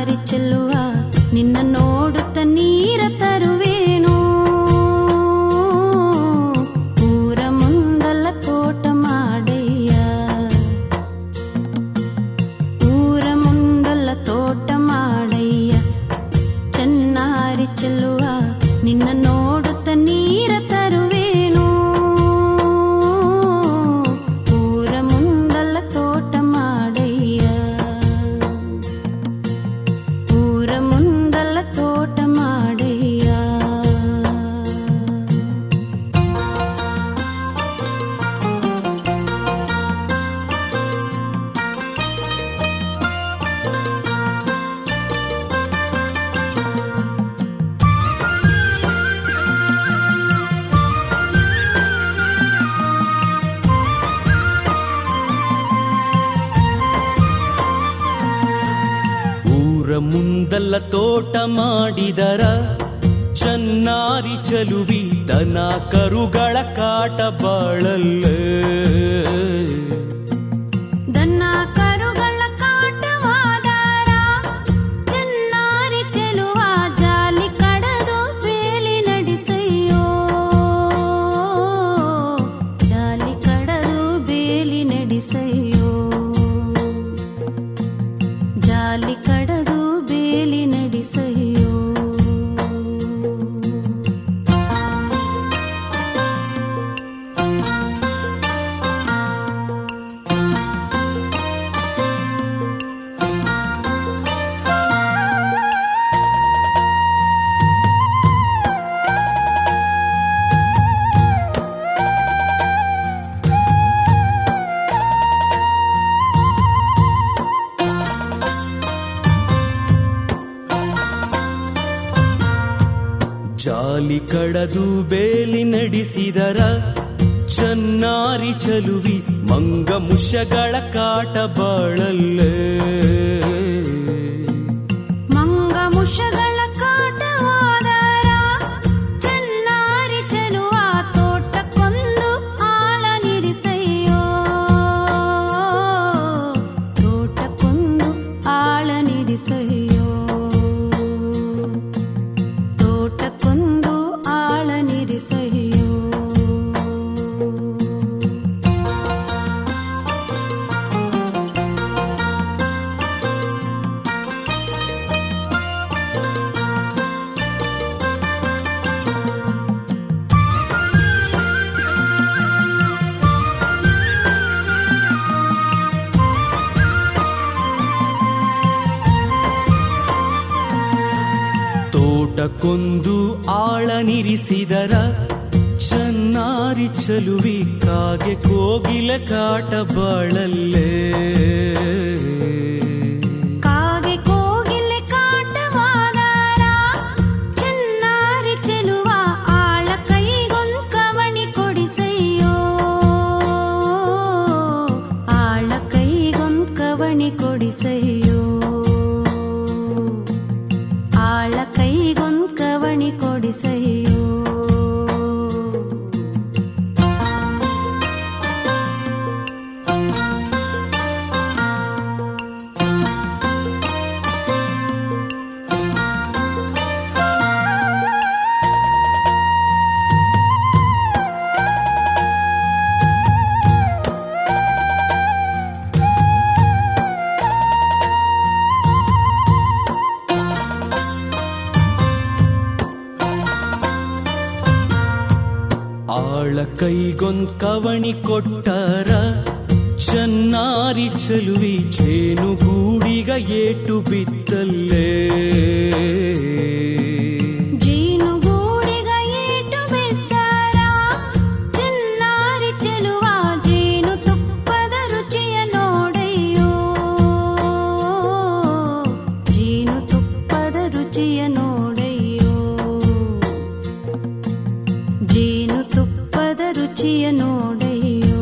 ಚನ್ನಾರಿ ಚೆಲ್ಲುವ ನಿನ್ನ ನೋಡುತ್ತ ನೀರ ತರುವೇನು. ಊರ ಮುಂದಲ್ಲ ತೋಟ ಮಾಡಯ್ಯ, ಊರ ಮುಂದಲ್ಲ ತೋಟ ಮಾಡಯ್ಯ. ಚನ್ನಾರಿ ಚೆಲ್ಲುವ ನಿನ್ನ ನೋಡುತ್ತ ನೀರ ತರುವೇನು. ಊರ ಮುಂದಲ್ಲ ತೋಟ ಮಾಡಯ್ಯ, ಊರ ಮುಂದಲ್ಲ ತೋಟ ಮಾಡಯ್ಯ. ಮುಂದಲ್ಲ ತೋಟ ಮಾಡಿದರ ಚನ್ನಾರಿ ಚಲುವಿ ದನ ಕರುಗಳ ಕಾಟ ಬಾಳಲ್ಲೇ. ದನ ಕರುಗಳ ಕಾಟವಾದರ ಚನ್ನಾರಿ ಚೆಲುವ ಜಾಲಿ ಕಡದು ಬೇಲಿ ನಡೆಸಯ್ಯೋ. ಜಾಲಿ ಕಡದು ಬೇಲಿ ನಡೆಸಯ್ಯೋ, ಜಾಲಿ ಕಡದು ಬೇಲಿ ನಡೆಸಯ್ಯೋ. ಜಾಲಿ ಕಡದು ಬೇಲಿ ನಡೆಸಿದರ ಚನ್ನಾರಿ ಚಲುವಿ ಮಂಗ ಮುಷಗಳ ಕಾಟ ಬಾಳಲ್ಲೇ. ಮಂಗ ಮುಷಗಳ ಕಾಟವಾದರ ಚನ್ನಾರಿ ಚೆಲುವ ತೋಟಕ್ಕೊಂದು ಆಳ ನಿರಿಸಯ್ಯೋ. ತೋಟಕ್ಕೊಂದು ಆಳ ನಿರಿಸಯ್ಯೋ, ತೋಟಕ್ಕೊಂದು ಆಳ ನಿರಿಸಯ್ಯೋ. ತೋಟಕ್ಕೊಂದು ಆಳ ನಿರಿಸಿದರ ಚನ್ನಾರಿ ಚಲುವಿ ಕಾಗೆ ಕೋಗಿಲ ಕಾಟ ಬಾಳಲ್ಲೇ. ಕಾಗೆ ಕೋಗಿಲೆ ಕಾಟವಾದರ ಚನ್ನಾರಿ ಚೆಲುವ ಆಳ ಕೈಗೊಂದು ಕವಣಿ ಕೊಡಿಸಯ್ಯೋ. ಆಳ ಕೈಗೊಂದು ಕವಣಿ ಕೊಡಿಸಯ್ಯೋ, ಆಳ ಕೈಗೊಂದು ಕವಣಿ ಕೊಡಿಸಯ್ಯೋ. ಆಳ ಕೈಗೊಂದ್ ಕವಣಿ ಕೊಟ್ಟರ ಚನ್ನಾರಿ ಚಲುವಿ ಜೇನುಗೂಡಿಗ ಏಟು ಬಿತ್ತಲ್ಲೇ. ಜೇನುಗೂಡಿಗ ಏಟು ಬಿದ್ದರ ಚನ್ನಾರಿ ಚೆಲುವ ಜೇನು ತುಪ್ಪದ ರುಚಿಯ ನೋಡಯ್ಯೋ. ಜೇನು ತುಪ್ಪದ ರುಚಿಯ ನೋಡಯ್ಯೋ, ಜೇನು ತುಪ್ಪದ ರುಚಿಯ ನೋಡಯ್ಯೋ.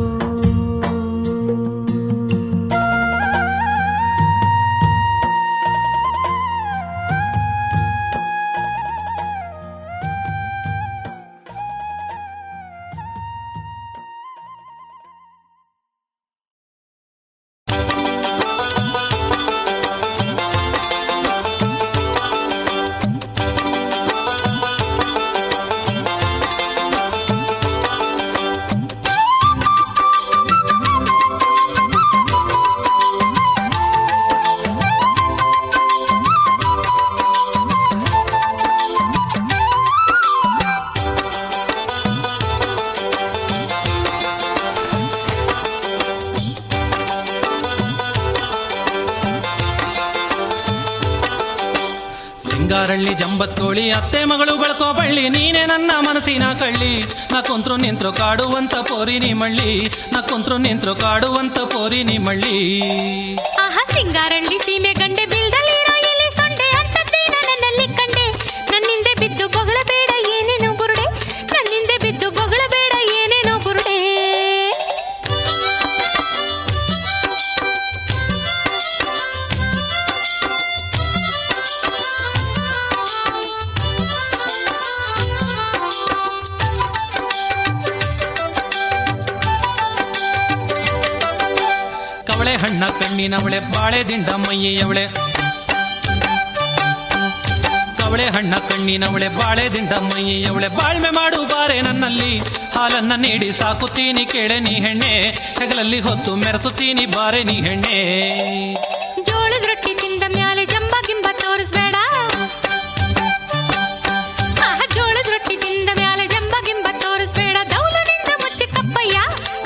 ಸಿಂಗಾರಳ್ಳಿ ಜಂಬತ್ತೋಳಿ ಅತ್ತೆ ಮಗಳು ಬಳಕೋ ಬಳ್ಳಿ ನೀನೆ ನನ್ನ ಮನಸ್ಸಿನ ಕಳ್ಳಿ ನಾ ಕುಂತ್ರು ನಿಂತ್ರು ಕಾಡುವಂತ ಪೋರಿ ನೀ ಮಳ್ಳಿ ನಾ ಕುಂತ್ರು ನಿಂತ್ರು ಕಾಡುವಂತ ಪೋರಿ ನೀ ಮಳ್ಳಿ ಆಹಾ ಸಿಂಗಾರಳ್ಳಿ ಸೀಮೆ ಗಂಡೆ ಬಿಲ್ದಲ್ಲಿರೋ ಎಲೆ ಸೊಂಡೆ ಅಂತದ್ದೇನ ನನ್ನಲ್ಲಿ ಕಂಡೆ ನನ್ನಿಂದೆ ಬಿದ್ದು ಬೊಗಳಬೇಡ ಏನೇನೋ ಬುರುಡೆ ನನ್ನಿಂದೆ ಬಿದ್ದು ಬೊಗಳಬೇಡ ಏನೇನೋ ಬುರುಡೆ ಕವಳೆ ಹಣ್ಣ ಕಣ್ಣಿನವಳೆ ಬಾಳೆ ದಿಂಡ ಮೈಯವಳೆ ಕವಳೆ ಹಣ್ಣ ಕಣ್ಣಿನವಳೆ ಬಾಳೆ ದಿಂಡ ಮೈಯವಳೆ ಬಾಳ್ಮೆ ಮಾಡು ಬಾರೆ ನನ್ನಲ್ಲಿ ಹಾಲನ್ನ ನೀಡಿ ಸಾಕುತ್ತೀನಿ ಕೇಳೆ ನೀ ಹೆಣ್ಣೆ ಹೆಗಲಲ್ಲಿ ಹೊತ್ತು ಮೆರೆಸುತ್ತೀನಿ ಬಾರೆ ನೀ ಹೆಣ್ಣೆ ಜೋಳದ ರೊಟ್ಟಿ ತಿಂದ ಮ್ಯಾಲೆ ಜಂಬ ಗಿಂಬ ತೋರಿಸ್ಬೇಡ ಆಹಾ ಜೋಳದ ರೊಟ್ಟಿ ತಿಂದ ಮ್ಯಾಲೆ ಜಂಬ ಗಿಂಬ ತೋರಿಸ್ಬೇಡ ದೌಲನಿಂದ ಮುಚ್ಚಿ ಕಪ್ಪಯ್ಯ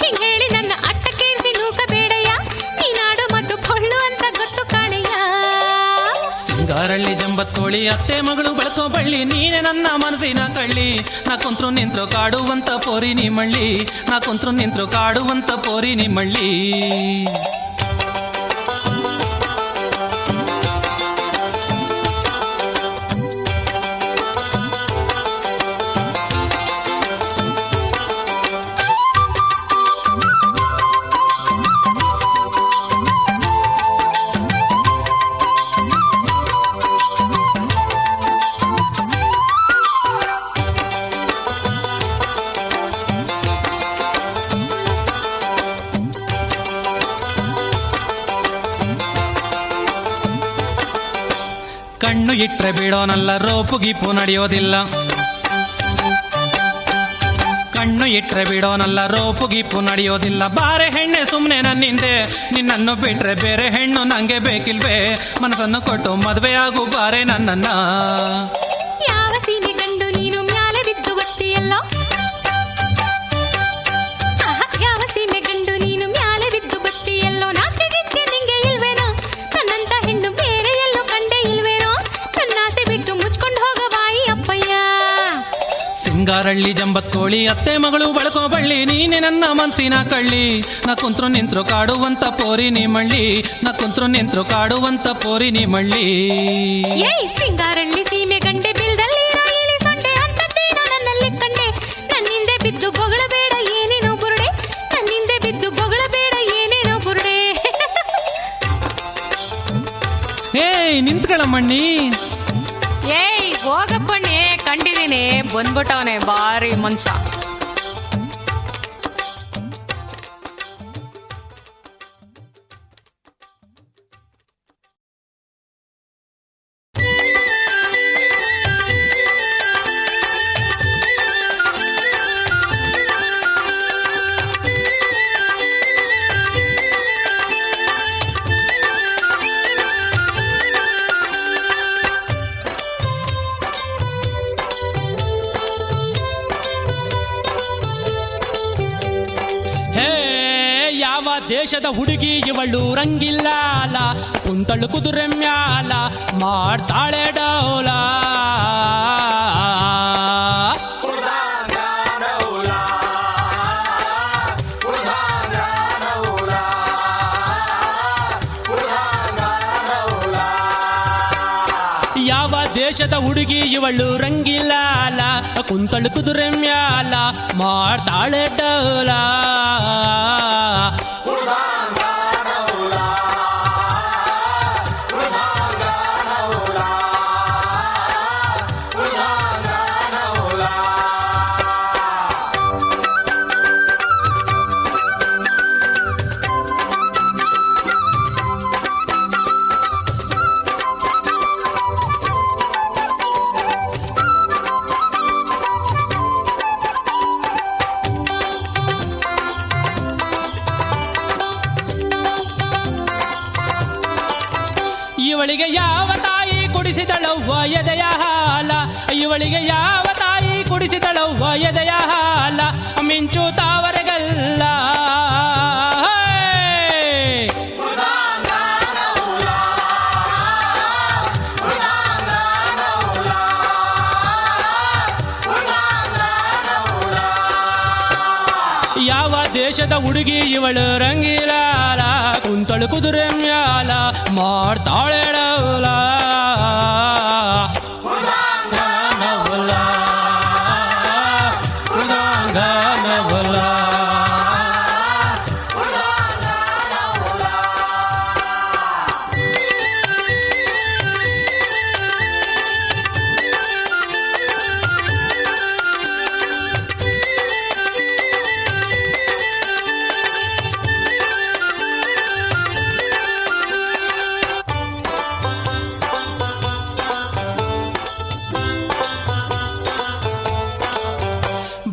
ಹಿಂಗ್ ಹೇಳಿ ನನ್ನ ಅಟ್ಟಕ್ಕೇರಿಸಿ ನೂಕಬೇಡಯ್ಯ ನೀನಾಡು ಮತ್ತು ಕೊಳ್ಳು ಅಂತ ಗೊತ್ತು ಕಾಣಯ್ಯ ಸಿಂಗಾರಳ್ಳಿ ಜಂಬತ್ತೋಳಿ ಅತ್ತೆ ಮಗಳು ಬಳಸೋ ಬಳ್ಳಿ ನೀನೆ ನನ್ನ ಮನಸ್ಸಿನ ಕಳ್ಳಿ ನಾ ಕುಂತ್ರು ನಿಂತ್ರು ಕಾಡುವಂತ ಪೋರಿ ನೀ ಮಳ್ಳಿ ನಾ ಕುಂತ್ರು ನಿಂತ್ರು ಕಾಡುವಂತ ಪೋರಿ ನೀ ಮಳ್ಳಿ ಕಣ್ಣು ಇಟ್ರೆ ಬಿಡೋನಲ್ಲ ರೋಪು ಗೀಪು ನಡೆಯೋದಿಲ್ಲ ಕಣ್ಣು ಇಟ್ರೆ ಬಿಡೋನಲ್ಲ ರೋಪು ಗೀಪು ನಡೆಯೋದಿಲ್ಲ ಬಾರೆ ಹೆಣ್ಣೆ ಸುಮ್ನೆ ನನ್ನಿಂದೆ ನಿನ್ನನ್ನು ಬಿಟ್ರೆ ಬೇರೆ ಹೆಣ್ಣು ನಂಗೆ ಬೇಕಿಲ್ವೇ ಮನಸ್ಸನ್ನು ಕೊಟ್ಟು ಮದುವೆಯಾಗು ಬಾರೆ ನನ್ನನ್ನ ಯಾವ ಸೀಮೆ ಗಂಡು ನೀನು ಮ್ಯಾಲೆ ಬಿದ್ದು ಬತ್ತಿಯಲ್ಲೋ ಆಹಾ ಯಾವ ಸೀಮೆ ಗಂಡು ನೀನು ಮ್ಯಾಲೆ ಬಿದ್ದು ಬತ್ತಿಯಲ್ಲೋ ನಾಚಿಕೆ ಗಿಚ್ಕೆ ನಿಂಗೆ ಇಲ್ವೇನೋ ನನ್ನಂತ ಹೆಣ್ಣು ಬೇರೆ ಎಲ್ಲೂ ಕಂಡೆ ಇಲ್ವೇನೋ ನನ್ನಾಸೆ ಬಿಟ್ಟು ಮುಚ್ಕೊಂಡು ಹೋಗ ಬಾಯಿ ಅಪ್ಪಯ್ಯ ಸಿಂಗಾರಳ್ಳಿ ಜಂಬತ್ತೋಳಿ ಅತ್ತೆ ಮಗಳು ಬಳಕೋ ಬಳ್ಳಿ ನೀನೆ ನನ್ನ ಮನಸ್ಸಿನ ಕಳ್ಳಿ ನಾ ಕುಂತ್ರು ನಿಂತ್ರು ಕಾಡುವಂತ ಪೋರಿ ನೀ ಮಳ್ಳಿ ನಾ ಕುಂತ್ರು ನಿಂತ್ರು ಕಾಡುವಂತ ಪೋರಿ ನೀ ಮಳ್ಳಿ ಏಯ್ ಸಿಂಗಾರಳ್ಳಿ ಸೀಮೆ ಗಂಡೆ ಬಿಲ್ದಲ್ಲಿರೋ ಇಲಿ ಸೊಂಡೆ ಅಂತದ್ದೇನೋ ನನ್ನಲ್ಲಿ ಕಂಡೆ ನನ್ನಿಂದೆ ಬಿದ್ದು ಬೊಗಳಬೇಡ ಏನೇನೋ ಬುರುಡೆ ನನ್ನಿಂದೆ ಬಿದ್ದು ಬೊಗಳಬೇಡ ಏನೇನೋ ಬುರುಡೆ ಏಯ್ ನಿಂತ್ಕೊಳ್ಳಮ್ಮಣ್ಣಿ ಏಯ್ ಹೋಗಪ್ಪಣ್ಣೆ ಕಂಡಿದ್ದೀನಿ ಬಂದ್ಬಿಟ್ಟವನೆ ಬಾರಿ ಮನ್ಸ ದೇಶದ ಹುಡುಗಿ ಇವಳು ರಂಗಿಲ್ಲ ಅಲ ಕುಂತಳು ಕುದುರೆ ಮ್ಯಾಲ ಮಾಡ್ತಾಳೆ ಡೌಲ ಯಾವ ದೇಶದ ಹುಡುಗಿ ಇವಳು ರಂಗಿಲ್ಲ ಅಲ ಕುಂತಳು ಕುದುರೆ ಮ್ಯಾಲ ಮಾಡ್ತಾಳೆ ಡೌಲ ಇವಳಿಗೆ ಯಾವ ತಾಯಿ ಕುಡಿಸಿದಳವ್ವ ಎದೆಯ ಹಾಲ ಇವಳಿಗೆ ಯಾವ ತಾಯಿ ಕುಡಿಸಿದಳವ್ವ ಎದೆಯ ಹಾಲ ಮಿಂಚು ತಾವರೆಗಲ್ಲ ದೇಶದ ಹುಡುಗಿ ಇವಳು ರಂಗಿಲಾಲ ಕುಂತಳು ಕುದುರೆ ಮ್ಯಾಲ ಮಾಡ್ತಾಳೆ ಡೌಲ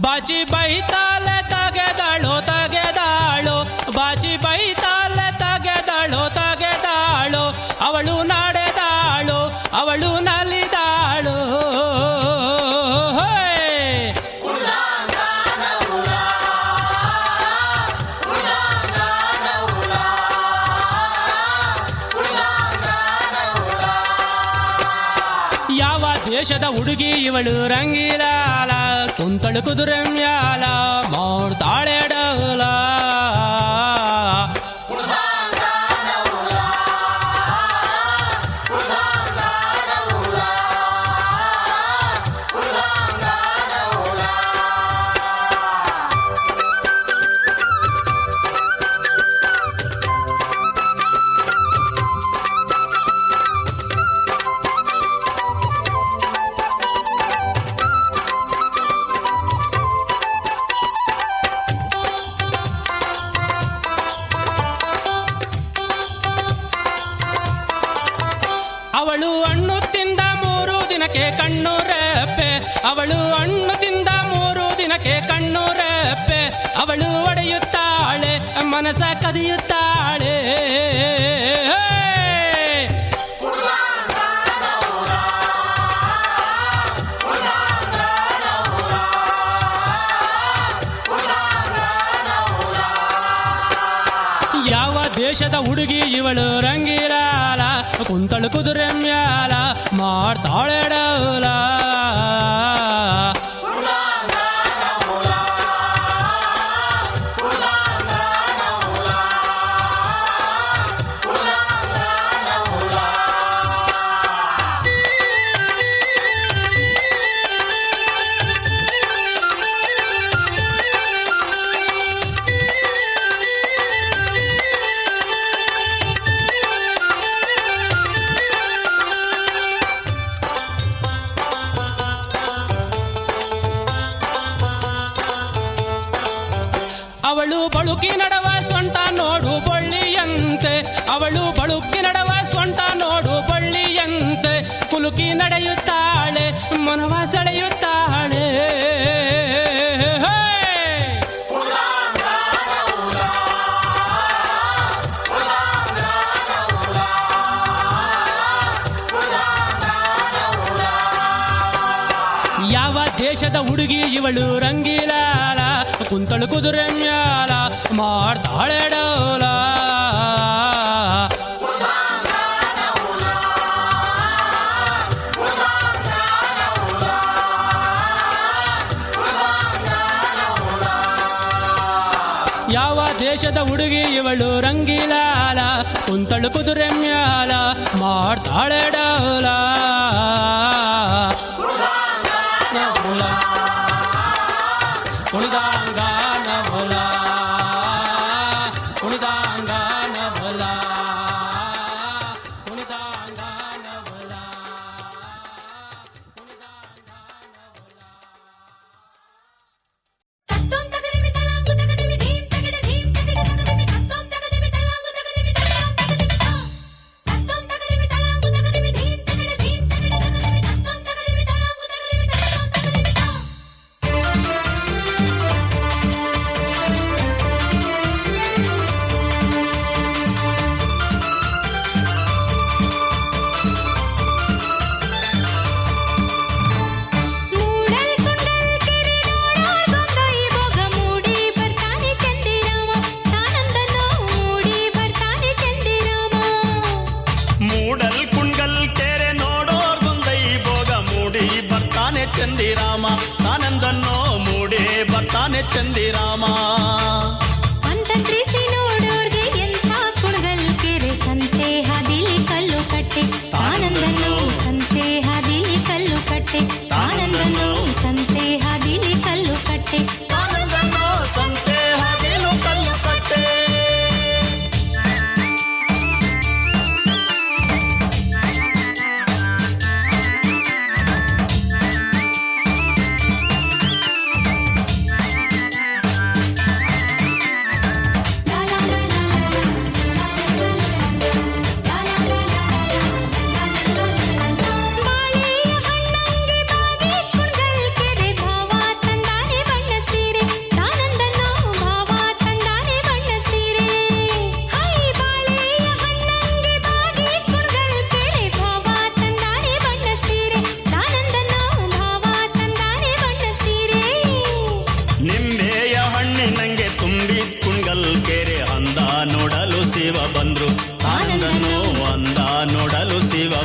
ಬಾಚಿ ಬೈತಾಲೆ ತಗೆದಾಳು ತಗೆದಾಳು ಬಾಚಿ ಬೈತಾಲೆ ತಗೆದಾಳು ತಗೆದಾಳು ಅವಳು ನಡೆದಾಳು ಅವಳು ನಲಿದಾಳು ಯಾವ ದೇಶದ ಹುಡುಗಿ ಇವಳು ರಂಗಿಲಾಲ ಕುಂತಳು ಕುದುರೆ ಮ್ಯಾಲ ಮಾಡ್ತಾಳೆ ಡೌಲ ಅವಳು ಹಣ್ಣು ತಿಂದ 3 ದಿನಕ್ಕೆ ಕಣ್ಣು ರೆಪ್ಪೆ ಅವಳು ಹಣ್ಣು ತಿಂದ 3 ದಿನಕ್ಕೆ ಕಣ್ಣು ರೆಪ್ಪೆ ಅವಳು ಒಡೆಯುತ್ತಾಳೆ ಮನಸ ಕದಿಯುತ್ತಾಳೆ ಯಾವ ದೇಶದ ಹುಡುಗಿ ಇವಳು ರಂಗಿಲಾಲ ಕುಂತಳು ಕುದುರೆ ಮ್ಯಾಲ ಮಾಡ್ತಾಳೆ ಡೌಲ ಅವಳು ಬಳುಕಿ ನಡವ ಸೊಂಟ ನೋಡು ಬಳ್ಳಿಯಂತೆ ಅವಳು ಬಳುಕಿ ನಡವ ಸೊಂಟ ನೋಡು ಬಳ್ಳಿಯಂತೆ ಕುಲುಕಿ ನಡೆಯುತ್ತಾಳೆ ಮನವ ಸೆಳೆಯುತ್ತಾಳೆ ಯಾವ ದೇಶದ ಹುಡುಗಿ ಇವಳು ರಂಗಿಲಾಲ ಕುಂತಳು ಕುದುರೆ ಮ್ಯಾಲ ಮಾಡ್ತಾಳೆ ಡೌಲ ಯಾವ ದೇಶದ ಹುಡುಗಿ ಇವಳು ರಂಗಿಲಾಲ ಕುಂತಳು ಕುದುರೆ ಮ್ಯಾಲ ಮಾಡ್ತಾಳೆ ಡೌಲ ಕುಣಿದಾಂಗಾನ ಭೋಲ ಕುಣಿದಾಂಗಾನ ಭೋಲ ಕುಣಿದಾಂಗಾನ ಭೋಲ ತತ್ತೋಂ ತಗದಿಮಿ ತಳಾಂಗು ತಗದಿಮಿ ಧೀಂ ತಗಡ ಧೀಂ ತಗಡ ತಗದಿಮಿ ತತ್ತೋಂ ತಗದಿಮಿ ತಳಾಂಗು ತಗದಿಮಿ ತಳಾಂಗು ತಗದಿಮಿ ತತ್ತೋಂ ತಗದಿಮಿ ತಳಾಂಗು ತಗದಿಮಿ ಧೀಂ ತಗಡ ಧೀಂ ತಗಡ ತಗದಿಮಿ ತತ್ತೋಂ ತಗದಿಮಿ ತಳಾಂಗು ತಗದಿಮಿ ತಳಾಂಗು ತಗದಿಮಿ ಮೂಡಲ್ ಕುಂಡಲ್ ಕೆರೆ ನೋಡೋರ್ ಬಂದೈ ಭೋಗ ಮೂಡಿ ಬರ್ತಾನೆ ಚಂದಿರಾಮ ತಾನಂದನ್ನೋ ಮೂಡಿ ಬರ್ತಾನೆ ಚಂದಿರಾಮ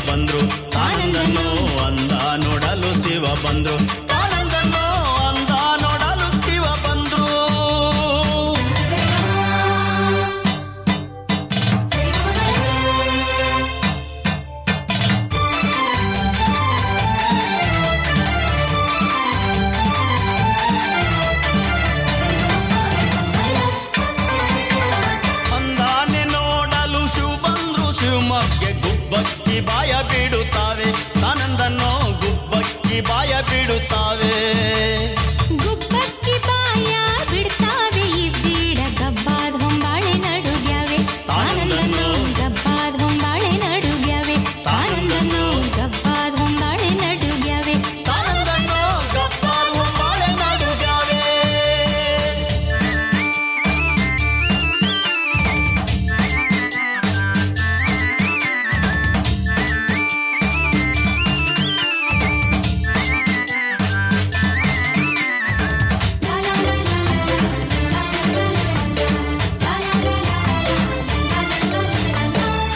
ಬಂದ್ರು ತಾನಂದನೋ ಅಂದ ನೋಡಲು ಶಿವ ಬಂದ್ರು ತಾನಂದನೋ ಅಂದ ನೋಡಲು ಶಿವ ಬಂದ್ರು ಅಂದಾನೆ ನೋಡಲು ಶಿವ ಬಂದ್ರು ಶಿವಮೊಗ್ಗೆ ಗುಬ್ಬಕ್ಕಿ ಬಾಯ ಬಿಡುತ್ತಾವೆ ತಾನಂದನೋ ಗುಬ್ಬಕ್ಕಿ ಬಾಯ ಬಿಡುತ್ತಾವೆ ಗುಬ್ಬಕ್ಕಿ ಬಾಯ ಬಿಡ್ತಾವೆ ಈ ಬೀಡ ಗಬ್ಬಾದ ಹೊಂಬಾಳೆ ನಡುಗ್ಯಾವೆ ತಾನಂದನೋ ಗಬ್ಬಾದ ಹೊಂಬಾಳೆ ನಡುಗ್ಯಾವೆ ತಾನಂದನೋ ಗಬ್ಬಾದ ಹೊಂಬಾಳೆ ನಡುಗ್ಯಾವೆ ತಾನಂದನೋ ಗಬ್ಬಾದ ಬಾಳೆ ನಡುಗ್ಯಾವೆ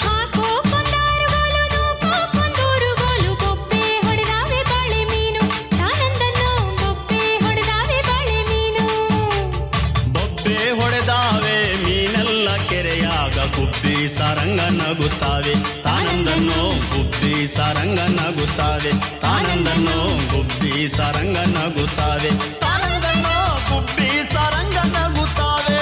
ಹಾಕೋ ಕೊಂದಾರುಗೋಲು ನೂಕೋ ಕೊಂದೂರುಗೋಲು ಬೊಬ್ಬೆ ಹೊಡೆದಾವೆ ಬಾಳೆ ಮೀನು ತಾನಂದನೋ ಬೊಬ್ಬೆ ಹೊಡೆದಾವೆ ಬಾಳೆ ಮೀನು ಬೊಬ್ಬೆ ಹೊಡೆದಾವೆ ಮೀನೆಲ್ಲ ಕೆರೆಯಾಗ ಗುಬ್ಬಿ ಸಾರಂಗ ನಗುತ್ತಾವೆ ತಾನಂದನೋ ಗುಬ್ಬಿ ಸಾರಂಗ ನಗುತ್ತಾವೆ ತಾನಂದನೋ ಗುಬ್ಬಿ ಸಾರಂಗ ನಗುತ್ತಾವೆ ತಾನಂದನೋ ಗುಬ್ಬಿ ಸಾರಂಗ ನಗುತ್ತಾವೆ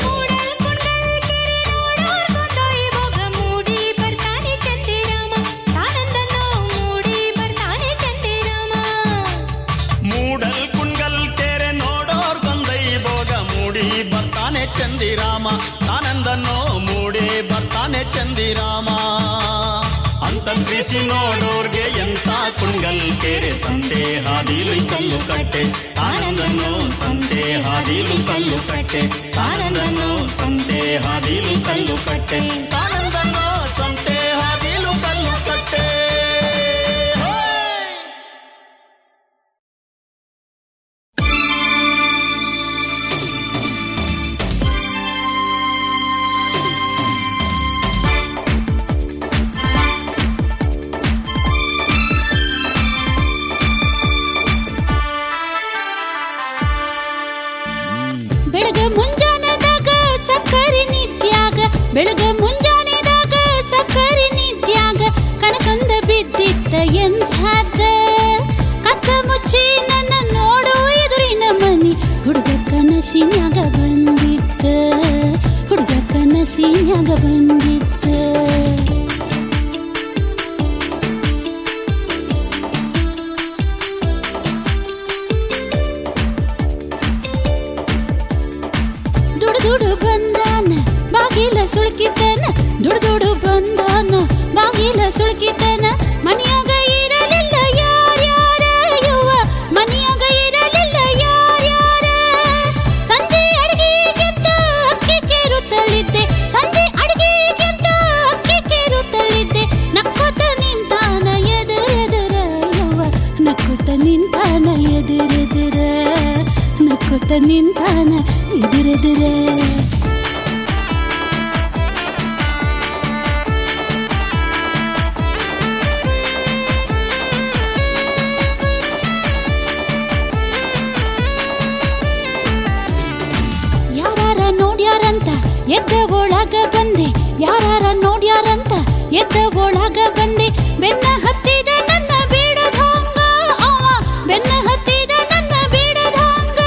ಮೂಡಲ್ ಕುಂಡಲ್ ಕೆರೆ ನೋಡೋರ್ ಕೊಂದೊಯ್ ಬೊಗ ಮೂಡಿ ಬರ್ತಾನೆ ಚಂದಿರಾಮ ತಾನಂದನೋ ಮೂಡಿ ಬರ್ತಾನೆ ಚಂದಿರಾಮ ಮೂಡಲ್ ಕುಂಗಲ್ ಕೆರೆ ನೋಡೋರ್ ಬಂದೈ ಭೋಗ ಮೂಡಿ ಬರ್ತಾನೆ ಚಂದಿರಾಮ ತಾನಂದನೋ ಮೂಡಿ ಬರ್ತಾನೆ ಚಂದಿರಾಮ ಅಂತಂತ್ರಿಸಿ ನೋಡೋರ್ಗೆ ಎಂತ ಕುಂಗಲ್ ಕೆರೆ ಸಂತೆ ಹಾದಿಲು ಕಲ್ಲು ಕಟ್ಟೆ ತಾನಂದನೋ ಸಂತೆ ಹಾದಿಲು ಕಲ್ಲು ಕಟ್ಟೆ ತಾನಂದನೋ ಸಂತೆ ಹಾದಿಲು ಕಲ್ಲು ಕಟ್ಟೆ ತಾನಂದನೋ ಸಂತೆ ಹಾದಿಲು ಕಲ್ಲು ಕಟ್ಟೆ ಬೆಳಗ ಮುಂಜಾನೆದಾಗ ಸಕ್ಕರಿ ನಿತ್ಯಾಗ ಬೆಳಗ ಮುಂಜಾನೆದಾಗ ಸಕ್ಕರಿ ನಿತ್ಯಾಗ ಕನಸೊಂದ ಬಿದ್ದಿತ್ತ ಎಂಥಾದ ಕತ್ತ ಮುಚ್ಚಿ ನನ್ನ ನೋಡು ಎದುರಿನ ಮನಿ ಹುಡುಗ ಕನಸಿನ್ಯಾಗ ಬಂದಿತ್ತ ಹುಡುಗ ಕನಸಿನ್ಯಾಗ ಬಂದಿತ್ತ ದುಡು ಬಂದಾನ ಬಾಗಿಲ ಸುಳ್ಕಿತನ ದುಡು ಬಂದಾನ ಬಾಗಿಲ ಸುಳ್ಕಿತನ ಮನಿಯಾಗ ಇರಲಿಲ್ಲ ಯಾರ್ಯಾರ ಯವ್ವ ಮನಿಯಾಗ ಇರಲಿಲ್ಲ ಯಾರ್ಯಾರ ಸಂಜೆ ಅಡಿಗೆಗೆದ್ದ ಅಕ್ಕಿ ಕೇರುತ್ತಲಿದ್ದೆ ಸಂಜೆ ಅಡಿಗೆಗೆದ್ದ ಅಕ್ಕಿ ಕೇರುತ್ತಲಿದ್ದೆ ನಕ್ಕೋತ ನಿಂತಾನ ಎದುರೆದುರ ಯವ್ವ ನಕ್ಕೋತ ನಿಂತಾನ ಎದುರೆದುರ ನಕ್ಕೋತ ನಿಂತಾನ ಎದುರೆದುರ ಯಾರಾರ ನೋಡ್ಯಾರಂತ ಎದ್ದ ಒಳಗ ಬಂದೆ ಯಾರಾರ ನೋಡ್ಯಾರಂತ ಎದ್ದ ಒಳಗ ಬಂದೆ ಬೆನ್ನ ಹತ್ತಿದ ನನ್ನ ಬೇಡದಂಗ ಅವ ಬೆನ್ನ ಹತ್ತಿದ ನನ್ನ ಬೇಡದಂಗ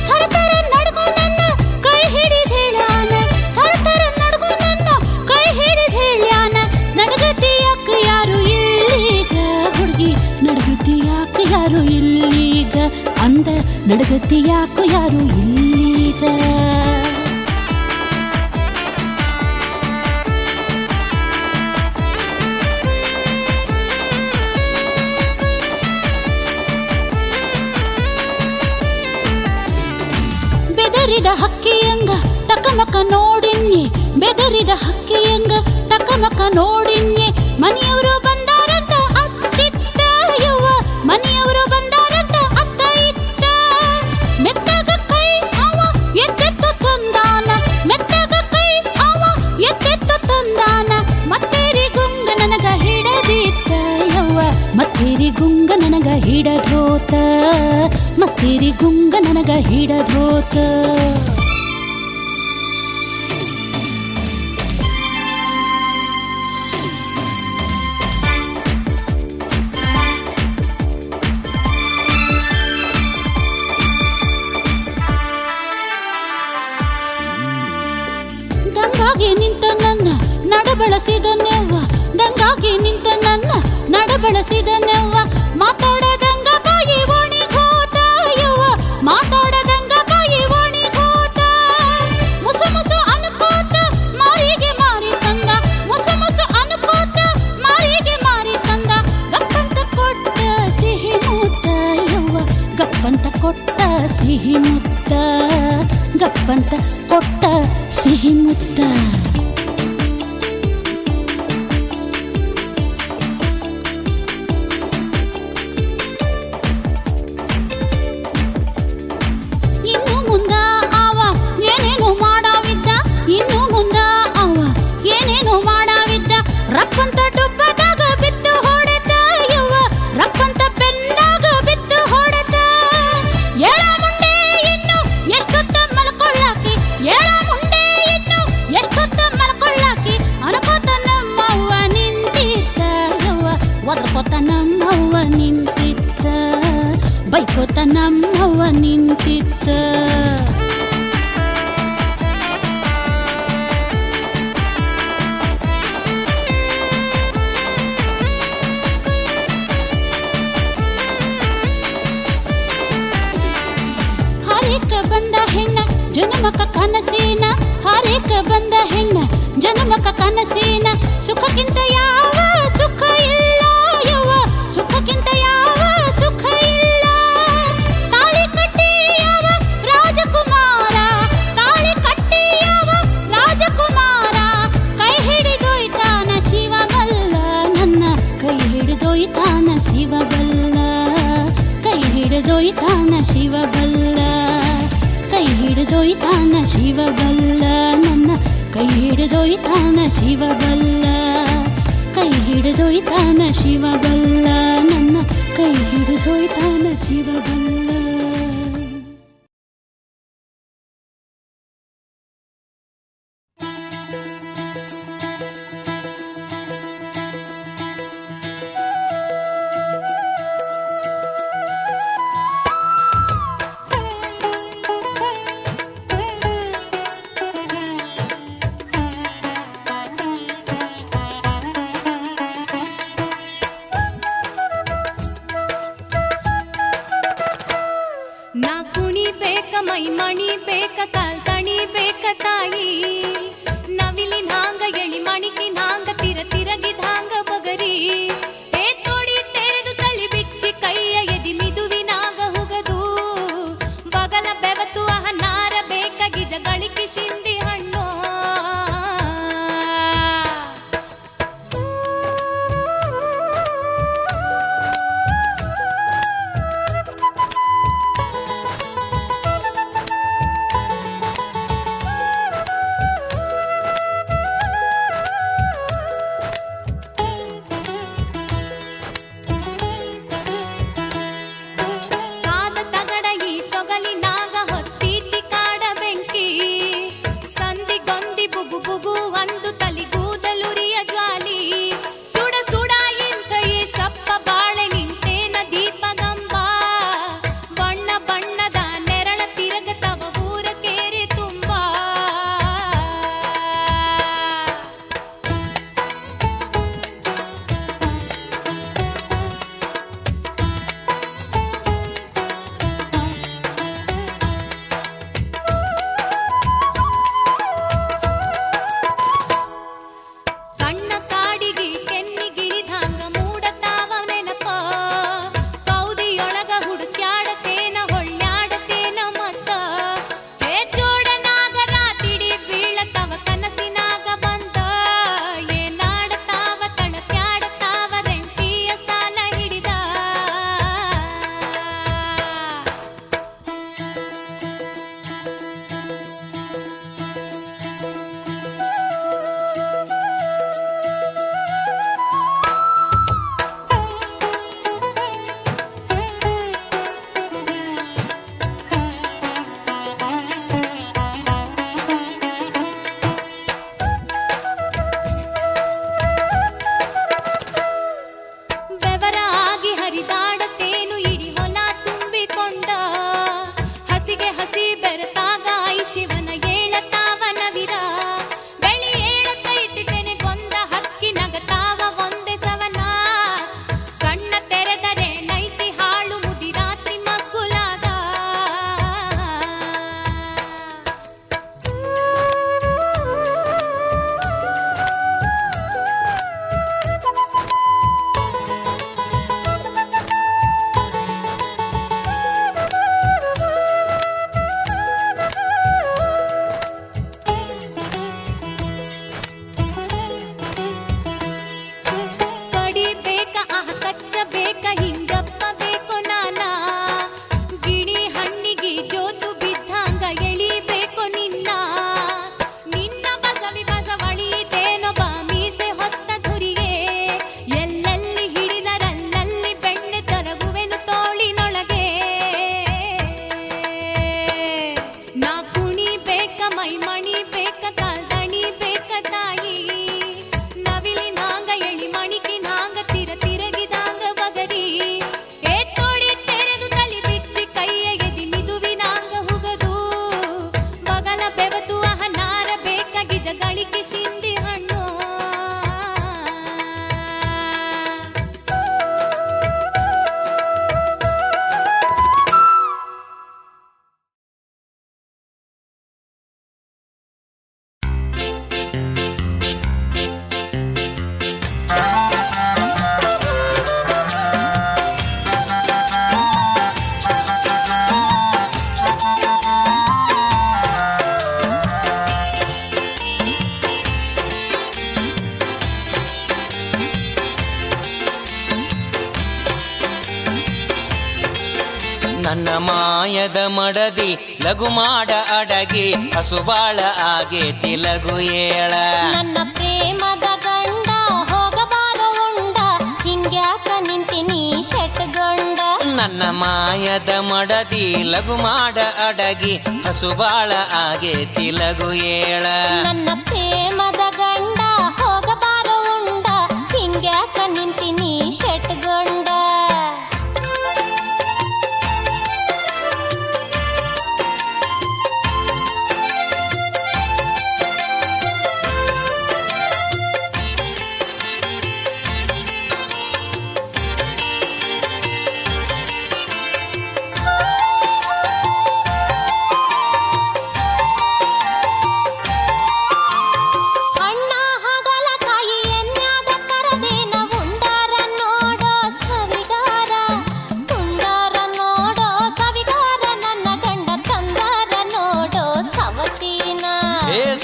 ಥರಥರ ನಡ್ಗು ನನ್ನ ಕೈ ಹಿಡಿದ ಹೇಳ್ಯಾನ ಥರಥರ ನಡ್ಗು ನನ್ನ ಕೈ ಹಿಡಿದ ಹೇಳ್ಯಾನ ನಡಗತಿ ಯಾಕ ಯಾರು ಇಲ್ಲೀಗ ಹುಡುಗಿ ನಡಗತಿ ಯಾಕ ಯಾರು ಇಲ್ಲೀಗ ಅಂದ ನಡಗತಿ ಯಾಕ ಯಾರು ಇಲ್ಲೀಗ ಬೆದರಿದ ಹಕ್ಕಿಯಂಗ ತಕಮಕ ನೋಡಿನ್ಯೆ ಬೆದರಿದ ಹಕ್ಕಿಯಂಗ ತಕಮಕ ನೋಡಿನ್ಯೆ ಮನೆಯವರು ಬಂದಾರಂತ ಅತ್ತಿತ್ತ ಯವ್ವ ಮನೆಯವರು ಬಂದಾರಂತ ಅತ್ತ ಇತ್ತ ಮೆತ್ತಗ ಕೈ ಅವ ಎತ್ತೆತ್ತು ತಂದಾನ ಮೆತ್ತಗ ಕೈ ಅವ ಎತ್ತೆತ್ತು ತಂದಾನ ಮತ್ತೇರಿ ಗುಂಗ ನನಗ ಮತ್ತೇರಿ ಗುಂಗ ನನಗ ಹಿಡದೋತ, ಮತ್ತೇರಿ ಗುಂಗ ನನಗ ಹಿಡದೋತ. ದಂಗಾಗಿ ನಿಂತ ನನ್ನ ನಡಬಳಸಿದನೆವ್ವ, ದಂಗಾಗಿ ನಿಂತ ನನ್ನ ನಡಬಳಸಿದನೆವ್ವ. ಮಾತಾಡದಂಗ ಬಾಯಿ ಒಣಿಗೋತ ಯವ್ವ, ಮಾತಾಡದಂಗ ಬಾಯಿ ಒಣಿಗೋತ. ಮುಸು ಮುಸು ಅನ್ಕೋತ ಮಾರಿಗೆ ಮಾರಿ ತಂದ, ಮುಸು ಮುಸು ಅನ್ಕೋತ ಮಾರಿಗೆ ಮಾರಿ ತಂದ. ಗಪ್ಪಂತ ಕೊಟ್ಟ ಸಿಹಿ ಮುತ್ತ ಯವ್ವ, ಗಪ್ಪಂತ ಕೊಟ್ಟ ಸಿಹಿ ಮುತ್ತ, ಗಪ್ಪಂತ ಕೊಟ್ಟ ಸಿಹಿ ಮುತ್ತ. ಇನ್ನು ಮುಂದ ಅವ ಏನೇನು ಮಾಡಾವಿದ್ದ, ಇನ್ನು ಮುಂದ ಅವ ಏನೇನು ಮಾಡಾವಿದ್ದ. ರಪ್ಪಂತ ಡುಬ್ಬದಾಗ ಬಿತ್ತು ಹೊಡೆತ ಯವ್ವ, ರಪ್ಪಂತ ಬೆನ್ನಾಗ ಬಿತ್ತು ಹೊಡೆತ. ಏಳ ಮುಂಡೆ ಇನ್ನು ಎಷ್ಟೊತ್ತ ಮಲ್ಕೊಳ್ಳಾಕಿ, ಏಳ ಮುಂಡೆ ಇನ್ನು ಎಷ್ಟೊತ್ತ ಮಲ್ಕೊಳ್ಳಾಕಿ. ಅನ್ಕೋತ ನಮ್ಮವ್ವ ನಿಂತಿತ್ತ ಯವ್ವ, ಒದ್ರಕೋತ ನಮ್ಮವ್ವ ನಿಂತಿತ್ತ, ಬೈಕೋತ ನಮ್ಮವ್ವ ನಿಂತಿತ್ತ. ಹರೇಕ ಬಂದ ಹೆಣ್ಣ ಜನ್ಮಕ ಕನಸಿನ, ಹರೇಕ ಬಂದ ಹೆಣ್ಣ ಜನ್ಮಕ ಕನಸಿನ. ಸುಖಕ್ಕಿಂತ ಯಾವ ಸುಖ ಇಲ್ಲ ಯವ್ವ, ಸುಖಕ್ಕಿಂತ ಯಾವ ಸುಖ ಇಲ್ಲ. ತಾಳಿ ಕಟ್ಟಿ ಯಾವ ರಾಜಕುಮಾರ, ತಾಳಿ ಕಟ್ಟಿ ಯಾವ ರಾಜಕುಮಾರ. ಕೈ ಹಿಡಿದೊಯ್ತಾನ ಶಿವಬಲ್ಲ, ನನ್ನ ಕೈ ಹಿಡಿದೊಯ್ತಾನ ಶಿವಬಲ್ಲ, ಕೈ ಹಿಡಿದೊಯ್ತಾನ ಶಿವಬಲ್ಲ, ಕೈ ಹಿಡಿದೊಯ್ತಾನ ಶಿವಬಲ್ಲ. ನನ್ನ ಕೈ ಹಿಡಿದೊಯ್ತಾನ ಶಿವಬಲ್ಲ, ಕೈ ಹಿಡಿದೊಯ್ತಾನ ಶಿವಬಲ್ಲ. ನನ್ನ ಕೈ ಹಿಡಿದೊಯ್ತಾನ ಶಿವಬಲ್ಲ. ನಾ ಕುಣಿಬೇಕ ಮೈ ಮಣಿ ಬೇಕ ಕಾಲ್ ತಣಿ ಬೇಕ ತಾಯಿ. ನವಿಲಿನಾಂಗ ಎಳಿ ಮಣಿಕಿನಾಂಗ ತಿರ ತಿರಗಿದಾಂಗ ಬಗರಿ. ಹೇ ತೋಡಿ ತೆರೆದು ತಳಿ ಬಿಚ್ಚಿ ಕೈಯ ಎದಿ ಮಿದುವಿನಾಗ ಹುಗದು. ಬಗಲ ಬೆವತು ಅಹನಾರ ಬೇಕ ಗಿಜ ಗಳಿಕೆ ಶಿಂದಿ ಹಣ್ಣು. ನನ್ನ ಮಾಯದ ಮಡದಿ ಲಘು ಮಾಡ ಅಡಗಿ ಹಸುಬಾಳ ಆಗೇತಿ ಲಘು ಏಳ ನನ್ನ ಪ್ರೇಮದ ಗಂಡ ಹೋಗಬಾರ ಉಂಡ ಹಿಂಗ್ಯಾಕ ನಿಂತಿನಿ ಶೆಟ್ಗೊಂಡ ನನ್ನ ಮಾಯದ ಮಡದಿ ಲಘು ಮಾಡ ಅಡಗಿ ಹಸುಬಾಳ ಆಗೇತಿ ಲಘು ಏಳ ನನ್ನ ಪ್ರೇಮದ ಗಂಡ ಹೋಗಬಾರ ಉಂಡ ಹಿಂಗ್ಯಾಕ ನಿಂತಿನಿ ಶೆಟ್ಗೊಂಡ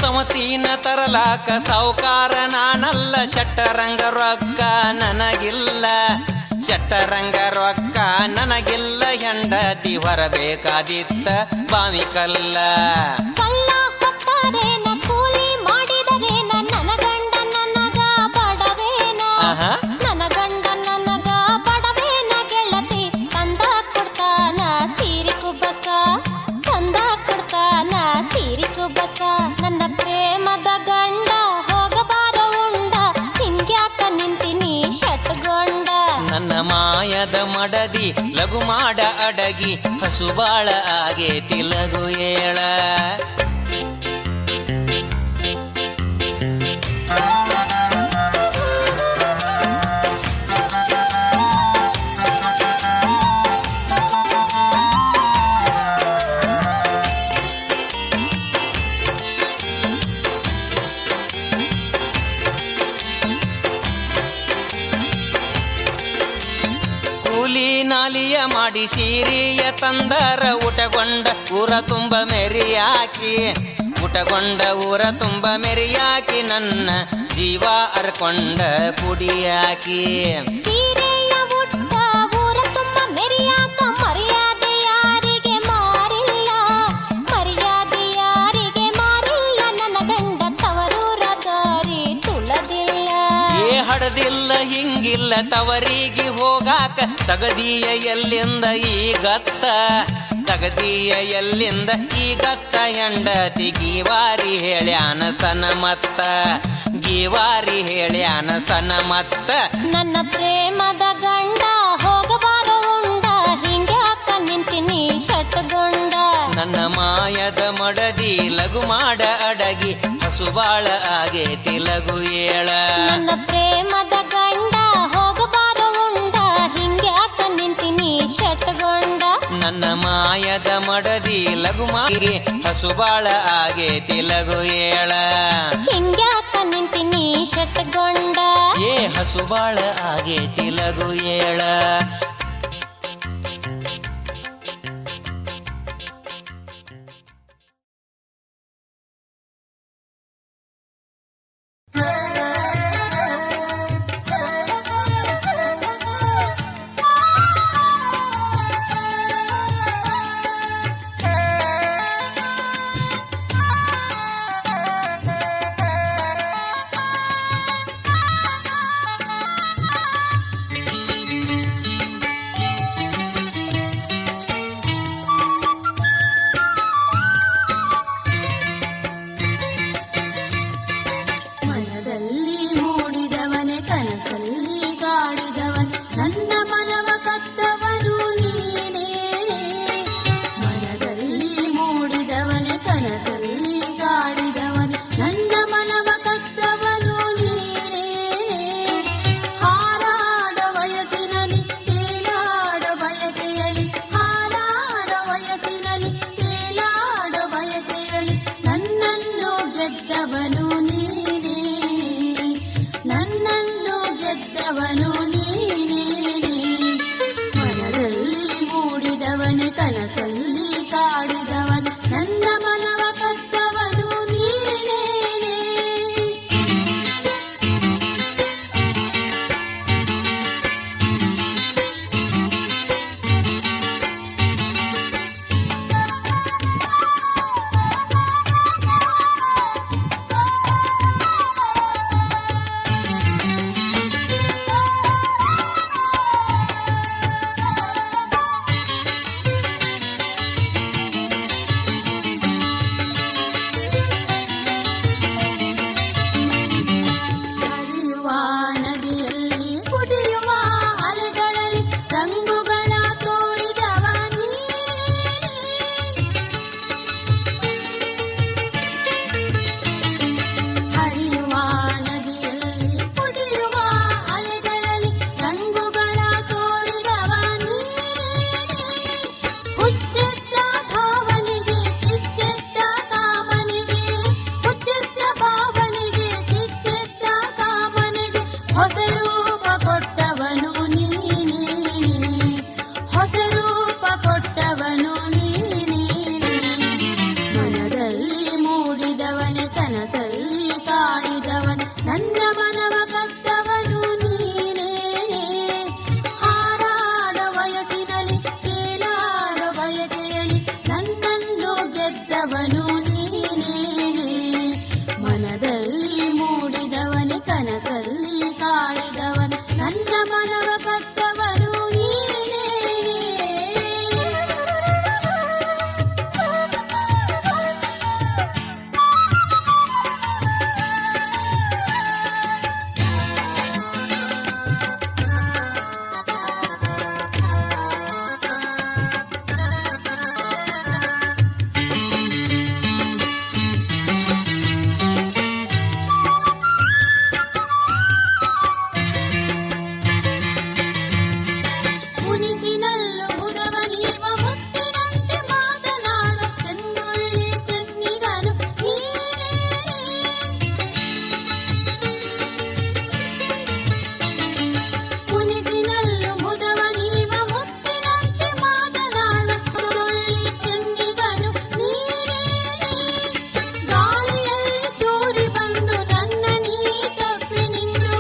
ಸಮತೀನ ತರಲಾಕ ಸಾವುಕಾರ ನಾನಲ್ಲ ಶಟ್ಟರಂಗ ರೊಕ್ಕ ನನಗಿಲ್ಲ ಶಟ್ಟರಂಗ ರೊಕ್ಕ ನನಗಿಲ್ಲ ಹೆಂಡತಿ ಹೊರಬೇಕಾದಿತ್ತ ಬಾವಿ ಕಲ್ಲ ಕಲ್ಲ ಹೊತ್ತರೇನ ಕೂಲಿ ಮಾಡಿದರೇನ ನನ್ನ ಗಂಡ ನನಗ ಬಡವೇನ ನನ್ನ ಗಂಡ ನನಗ ಬಡವೇನ ಗೆಳತಿ ತಂದ ಕೊಡ್ತಾನ ಸೀರಿ ಕುಬಸ ತಂದ ಕೊಡ್ತಾನ ಸೀರಿ ಕುಬಸ ನನ್ನ ಪ್ರೇಮದ ಗಂಡ ಹೋಗಬಾರ ಉಂಡ ಹಿಂಗ್ಯಾಕ ನಿಂತಿನಿ ಶಟ್ಗೊಂಡ ನನ್ನ ಮಾಯದ ಮಡದಿ ಲಘು ಮಾಡ ಅಡಗಿ ಹಸುಬಾಳ ಆಗೇತಿ ಲಘು ಏಳ ನಾಲಿಯ ಮಾಡಿ ಸೀರಿಯ ತಂದರ ಊಟಗೊಂಡ ಊರ ತುಂಬ ಮೆರಿಯಾಕಿ ಊಟಗೊಂಡ ಊರ ತುಂಬ ಮೆರಿಯಾಕಿ ನನ್ನ ಜೀವ ಅರ್ಕೊಂಡ ಕುಡಿಯಾಕಿ ಸೀರೆಯ ಉಟ್ಟ ಊರ ತುಂಬ ಮೆರಿಯಾಕ ಮರ್ಯಾದೆ ಯಾರಿಗೆ ಮಾರಿಲ್ಲ ಮರ್ಯಾದೆ ಯಾರಿಗೆ ಮಾರಿಲ್ಲ ನನ್ನ ಗಂಡ ತವರೂರ ದಾರಿ ತುಳದಿಲ್ಲ ಹಡದಿಲ್ಲ ಹಿಂಗಿಲ್ಲ ತವರಿಗೆ ಹೋಗಾಕ ತಗದಿಯ ಎಲ್ಲಿಂದ ಈಗತ್ತ ತಗದಿಯ ಎಲ್ಲಿಂದ ಈಗತ್ತ ಹೆಂಡತಿ ಗೀವಾರಿ ಹೇಳ್ಯಾನ ಸನ ಮತ್ತ ಗೀವಾರಿ ಹೇಳ್ಯಾನ ಸನ ಮತ್ತ ನನ್ನ ಪ್ರೇಮದ ಗಂಡ ಹೋಗಬಾರ ಉಂಡ ಹಿಂಗ್ಯಾಕ ನಿಂತಿನಿ ಶಟ್ಗೊಂಡ ನನ್ನ ಮಾಯದ ಮಡದಿ ಲಘು ಮಾಡ ಅಡಗಿ ಹಸುಬಾಳ ಆಗೇತಿ ಲಘು ಏಳ ನನ್ನ ಪ್ರೇಮದ ಗಂಡ ಹೋಗಬಾರ ಉಂಡ ಹಿಂಗ್ಯಾಕ ನಿಂತಿನಿ ಶಟ್ಗೊಂಡ ನನ್ನ ಮಾಯದ ಮಡದಿ ಲಘು ಮಾಡಿ ಹಸುಬಾಳ ಆಗೇತಿ ಲಘು ಏಳ ಹಿಂಗ್ಯಾಕ ನಿಂತಿನಿ ಶಟ್ಗೊಂಡ ಹಸುಬಾಳ ಆಗೇತಿ ಲಘು ಏಳ ನನ್ನ ಮನವ ಕತ್ತವನು ನೀನೇ. ಮುನಿಸಿನಲ್ಲೂ ಮುದವ ನೀವ ಮುತ್ತಿನಂತೆ ಮಾತನಾಡು ಚೆನ್ನುಳ್ಳಿ ಚೆನ್ನಿಗನು ನೀನೇ. ಮುನಿಸಿನಲ್ಲೂ ಮುದವ ನೀವ ಮುತ್ತಿನಂತೆ ಮಾತನಾಡು ಚೆನ್ನುಳ್ಳಿ ಚೆನ್ನಿಗನು ನೀನೇ. ಗಾಳಿಯಲ್ಲಿ ತೂರಿ ಬಂದು ನನ್ನ ನೀ ತಪ್ಪಿ ನಿಂದು,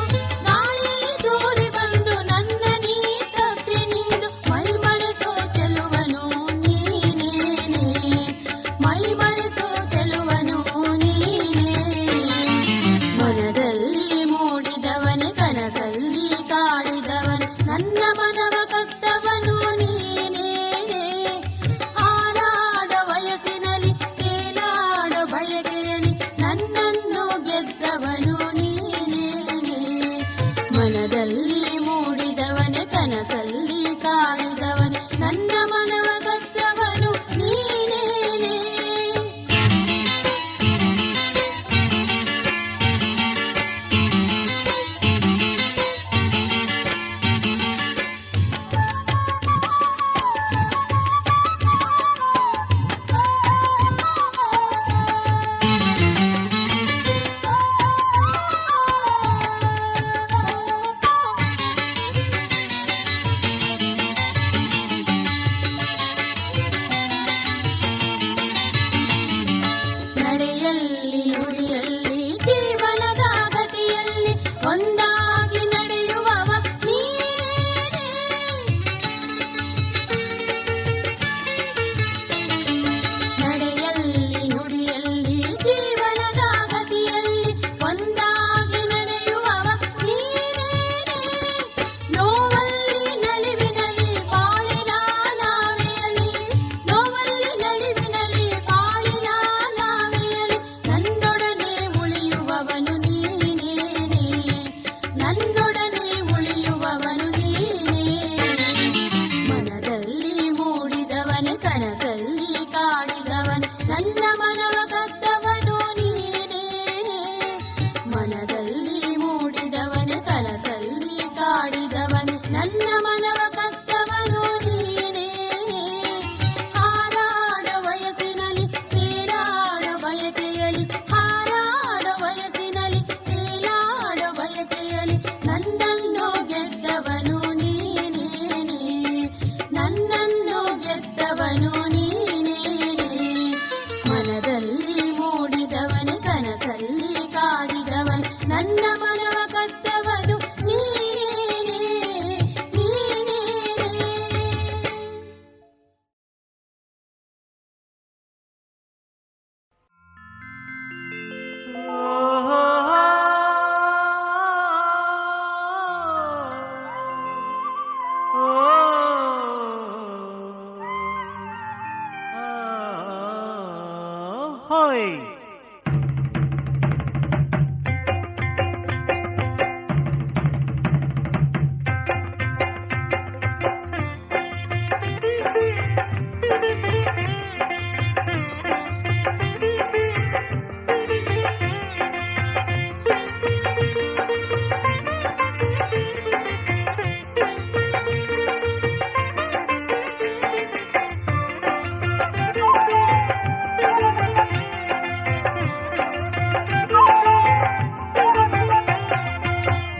ಗಾಳಿಯಲ್ಲಿ ತೂರಿ ಬಂದು ನನ್ನ ನೀ ತಪ್ಪಿ ನಿಂದು, ಮೈ ಮರೆಸೋ ಚೆಲುವನು ನೀನೇನೆ, ಮೈ ಮರೆಸೋ ಚೆಲುವನು ನೀನೇ. ಮನದಲ್ಲಿ ಮೂಡಿದವನೆ ಕನಸಲ್ಲಿ ಕಾಡಿದವನು, ನನ್ನ ಮನವ ಕತ್ತವನು ನೀನೇನೆ. ಹಾರಾಡ ವಯಸ್ಸಿನಲ್ಲಿ ತೇಲಾಡ ಬಯಕೆಯಲ್ಲಿ ನನ್ನನ್ನು ಗೆದ್ದವನು ನೀನೇನೆ. ಮನದಲ್ಲಿ ಮೂಡಿದವನೆ ಕನಸಲ್ಲಿ ಕಾಡಿದವನು, ನನ್ನ ಮನವ ಕತ್ತವನು ನೀನೇನೆ. ನಡೆಯಲ್ಲಿ ನುಡಿಯಲ್ಲಿ ಜೀವನದ ಗತಿಯಲ್ಲಿ ಒಂದಾಗಿ ನಡೆಯುವವ ನೀನೇನೆ. ನಡೆಯಲ್ಲಿ ನುಡಿಯಲ್ಲಿ ಜೀವನದ ಗತಿಯಲ್ಲಿ ಒಂದಾಗಿ ನಡೆಯುವವ ನೀನೇನೆ. ನೋವಲ್ಲಿ ನಲಿವಿನಲ್ಲಿ ಬಾಳಿನ ನಾವೆಯಲ್ಲಿ, ನೋವಲ್ಲಿ ನಲಿವಿನಲ್ಲಿ ಬಾಳಿನ ನಾವೆಯಲ್ಲಿ ನನ್ನೊಡನೆ ಉಳಿಯುವವನು ನೀನೇನೆ, ನನ್ನೊಡನೆ ಉಳಿಯುವವನು ನೀನೇ. ಮನದಲ್ಲಿ ಮೂಡಿದವನೆ ಕನಸಲ್ಲಿ ಕಾಡಿದವನು, ನನ್ನ ಮನವ ಕತ್ತವನು ನೀನೇ. ಮನದಲ್ಲಿ ಮೂಡಿದವನೆ ಕನಸಲ್ಲಿ ಕಾಡಿದವನು, ನನ್ನ ಮನವ ಕತ್ತವನು ನೀನೇ. ಹಾರಾಡ ವಯಸ್ಸಿನಲ್ಲಿ ತೇಲಾಡ ಬಯಕೆಯಲ್ಲಿ, ಹಾರಾಡ ವಯಸ್ಸಿನಲ್ಲಿ ತೇಲಾಡ ಬಯಕೆಯಲ್ಲಿ ನನ್ನನ್ನು ಗೆದ್ದವನು ನೀನೇನೆ, ನನ್ನನ್ನು ಗೆದ್ದವನು ನೀನೇನೆ. ಮನದಲ್ಲಿ ಮೂಡಿದವನೆ ಕನಸಲ್ಲಿ ಕಾಡಿದವನು, ನನ್ನ ಮನವ ಕತ್ತವನು ನೀನೇನೆ, ನೀನೇನೆ.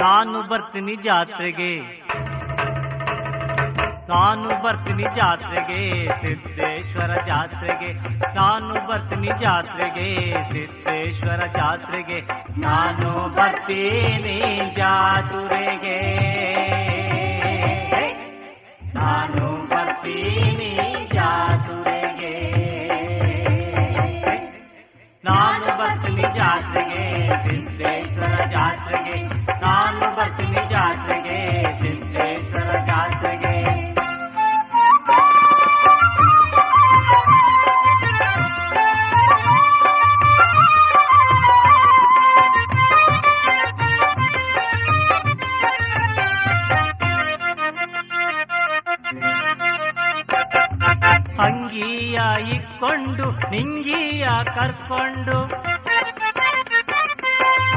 ನಾನು ಬರ್ತೀನಿ ಜಾತ್ರೆಗೆ, ನಾನು ಬರ್ತೀನಿ ಜಾತ್ರೆಗೆ, ಸಿದ್ದೇಶ್ವರ ಜಾತ್ರೆಗೆ. ನಾನು ಬರ್ತೀನಿ ಜಾತ್ರೆಗೆ, ಸಿದ್ದೇಶ್ವರ ಜಾತ್ರೆಗೆ. ನಾನು ಬರ್ತೀನಿ ಜಾತ್ರೆಗೆ, ನಾನು ಬರ್ತೀನಿ ಜಾತ್ರೆಗೆ. ನಾನು ಬರ್ತೀನಿ ಜಾತ್ರೆಗೆ, ಸಿದ್ದೇಶ್ವರ ಜಾತ್ರೆಗೆ. ನಾನು ಬರ್ತೀನಿ ಜಾತ್ರೆಗೆ, ಇಕ್ಕೊಂಡು ನಿಂಗಿಯ ಕರ್ಕೊಂಡು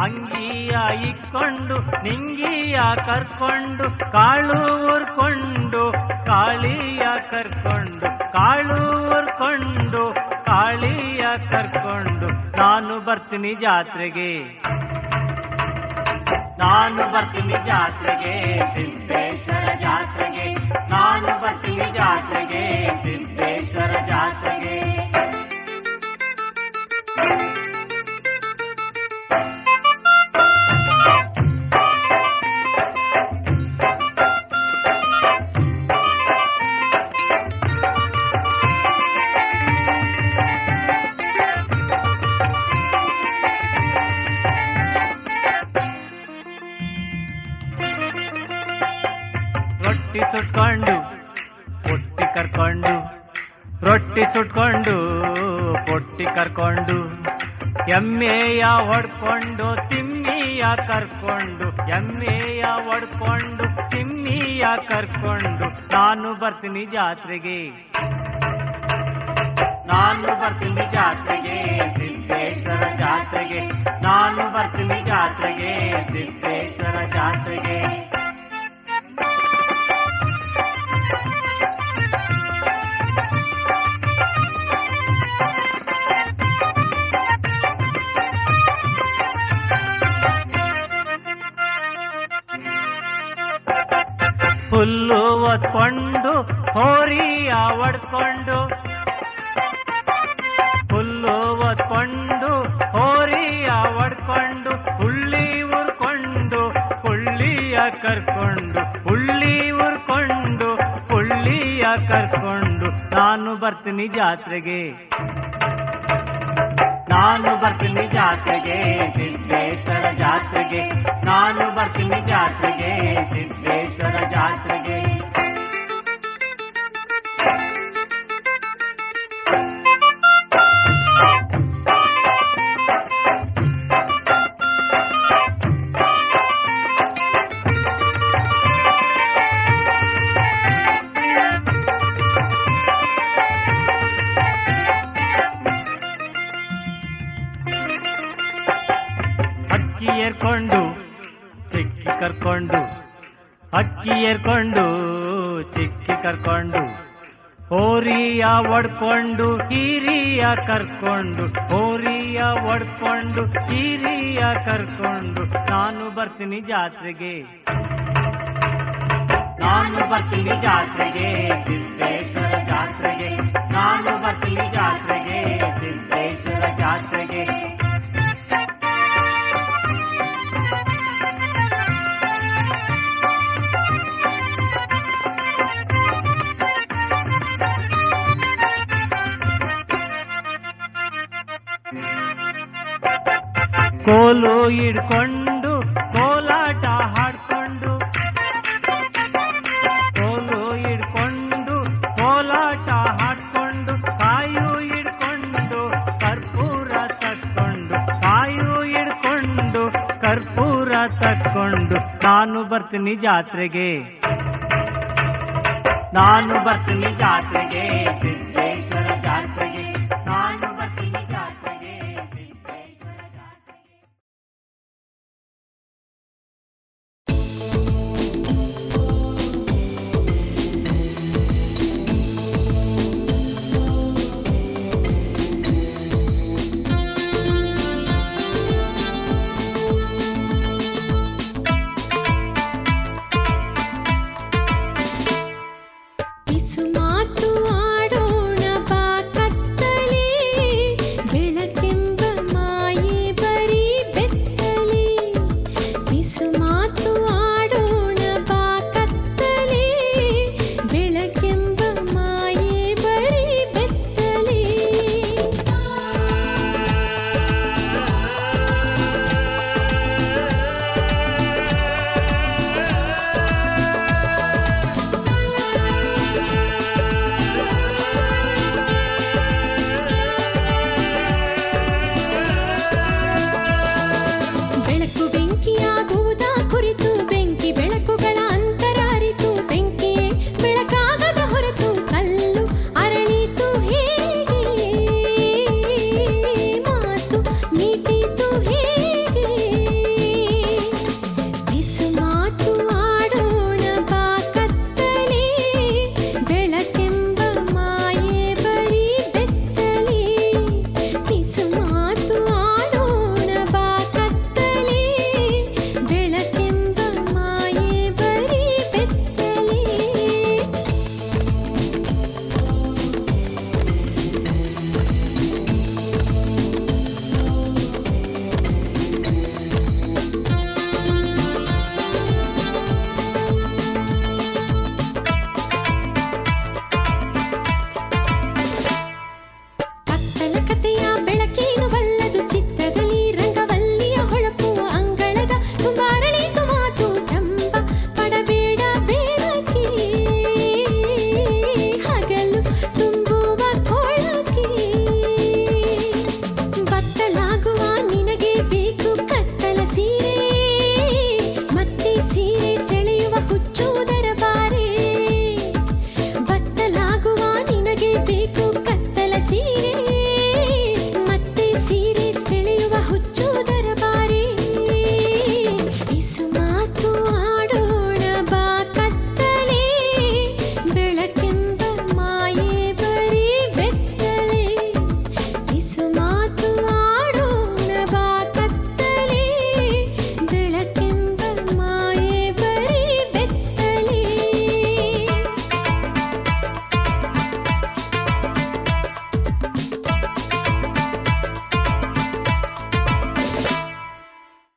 ಅಂಗಿಯ ಇಕ್ಕೊಂಡು ನಿಂಗಿಯ ಕರ್ಕೊಂಡು ಕಾಳು ಊರ್ಕೊಂಡು ಕಾಳಿಯ ಕರ್ಕೊಂಡು ಕಾಳು ಊರ್ಕೊಂಡು ಕಾಳಿಯ ಕರ್ಕೊಂಡು ನಾನು ಬರ್ತೀನಿ ಜಾತ್ರೆಗೆ ನಾನು ಬರ್ತೀನಿ ಜಾತ್ರೆಗೆ ಸಿದ್ದೇಶ್ವರ ಜಾತ್ರೆಗೆ ನಾನು ಬರ್ತೀನಿ ಜಾತ್ರೆಗೆ ಸಿದ್ದೇಶ್ವರ ಜಾತ್ರೆಗೆ ರೊಟ್ಟಿ ಸುಟ್ಕೊಂಡು ಪೊಟ್ಟಿ ಕರ್ಕೊಂಡು ರೊಟ್ಟಿ ಸುಟ್ಕೊಂಡು ಪೊಟ್ಟಿ ಕರ್ಕೊಂಡು ಎಮ್ಮೆಯ ಹೊಡ್ಕೊಂಡು ತಿಮ್ಮಿಯ ಕರ್ಕೊಂಡು ಎಮ್ಮೆಯ ಹೊಡ್ಕೊಂಡು ತಿಮ್ಮಿಯ ಕರ್ಕೊಂಡು ನಾನು ಬರ್ತೀನಿ ಜಾತ್ರೆಗೆ ನಾನು ಬರ್ತೀನಿ ಜಾತ್ರೆಗೆ ಸಿದ್ದೇಶ್ವರ ಜಾತ್ರೆಗೆ ನಾನು ಬರ್ತೀನಿ ಜಾತ್ರೆಗೆ ಸಿದ್ದೇಶ್ವರ ಜಾತ್ರೆಗೆ ಹುಲ್ಲು ಒತ್ಕೊಂಡು ಹೋರಿಯ ಒಡ್ಕೊಂಡು ಹುಲ್ಲು ಒತ್ಕೊಂಡು ಹೋರಿಯ ಒಡ್ಕೊಂಡು ಹುಳ್ಳಿ ಉರ್ಕೊಂಡು ಹುಳ್ಳಿಯ ಕರ್ಕೊಂಡು ಹುಳ್ಳಿ ಉರ್ಕೊಂಡು ಹುಳ್ಳಿಯ ಕರ್ಕೊಂಡು ನಾನು ಬರ್ತೀನಿ ಜಾತ್ರೆಗೆ ನಾನು ಬರ್ತೀನಿ ಜಾತ್ರೆಗೆ ಸಿದ್ದೇಶ್ವರ ಜಾತ್ರೆಗೆ ನಾನು ಬರ್ತೀನಿ ಜಾತ್ರೆಗೆ ಸಿದ್ದೇಶ್ವರ ಜಾತ್ರೆಗೆ ಅಕ್ಕಿ ಏರ್ಕೊಂಡು ಚಿಕ್ಕಿ ಕರ್ಕೊಂಡು ಅಕ್ಕಿ ಏರ್ಕೊಂಡು ಚಿಕ್ಕಿ ಕರ್ಕೊಂಡು ಹೋರಿಯ ಒಡ್ಕೊಂಡು ಹಿರಿಯ ಕರ್ಕೊಂಡು ಹೋರಿಯ ಒಡ್ಕೊಂಡು ಹಿರಿಯ ಕರ್ಕೊಂಡು ನಾನು ಬರ್ತೀನಿ ಜಾತ್ರೆಗೆ ನಾನು ಬರ್ತೀನಿ ಜಾತ್ರೆಗೆ ಸಿದ್ದೇಶ್ವರ ಜಾತ್ರೆಗೆ ನಾನು ಬರ್ತೀನಿ ಜಾತ್ರೆಗೆ ಸಿದ್ದೇಶ್ವರ ಜಾತ್ರೆಗೆ ಕೋಲು ಹಿಡ್ಕೊಂಡು ಕೋಲಾಟ ಹಾಡ್ಕೊಂಡು ಕೋಲು ಹಿಡ್ಕೊಂಡು ಕೋಲಾಟ ಹಾಡ್ಕೊಂಡು ಕಾಯು ಹಿಡ್ಕೊಂಡು ಕರ್ಪೂರ ತಕ್ಕೊಂಡು ಕಾಯು ಹಿಡ್ಕೊಂಡು ಕರ್ಪೂರ ತಕ್ಕೊಂಡು ನಾನು ಬರ್ತೀನಿ ಜಾತ್ರೆಗೆ ನಾನು ಬರ್ತೀನಿ ಜಾತ್ರೆಗೆ ಸಿದ್ದೇಶ್ವರ ಜಾತ್ರೆ